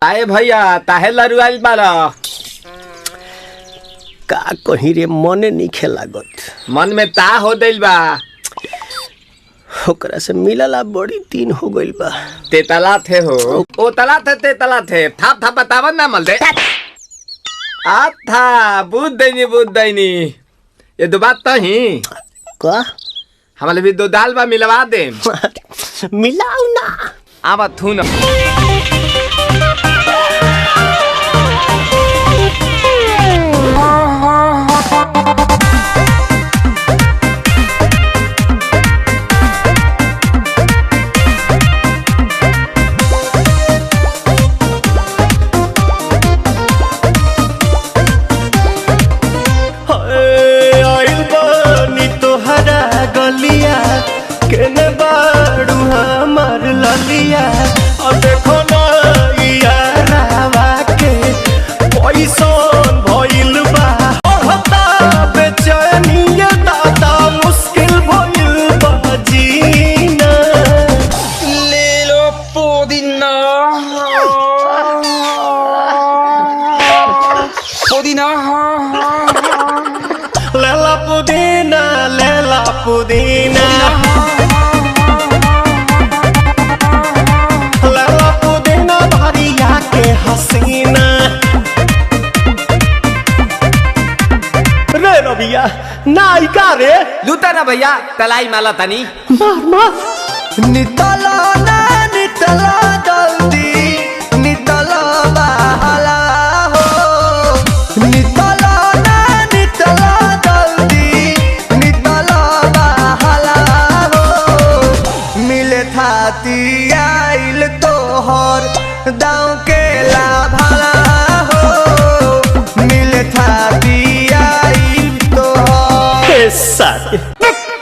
काहे भैया ताहे लरुआल बाला का कहीं रे मने नहीं खेलागत। मन में ता हो दिल बा ओकरा से मिलला बड़ी दिन हो गइल बा। ते तला थे हो ओ तला थे ते तला थे थाप थाप बतावन ना मल दे आ था बुद्ध दैनी ये दो बात तो ही का हमारे भी दो दाल बा मिलवा दे मिलाऊ ना आवा थू ना केने बाड़ू हमार ललिया और देखो ना यारावा के पैसन भइल बा होता बेचैनिया दादा मुश्किल भइल बा जीना ले लो पुदीना पुदीना लेला पुदीना लेला पुदीना हसीना रे रबिया नायिका रे लूटा ना भैया तलाई माला तनी मार मार नितला ना नितला जल्दी नितला बहाला हो नितला ना नितला जल्दी नितला बहाला हो मिले थाती आइल तोहर दाँव के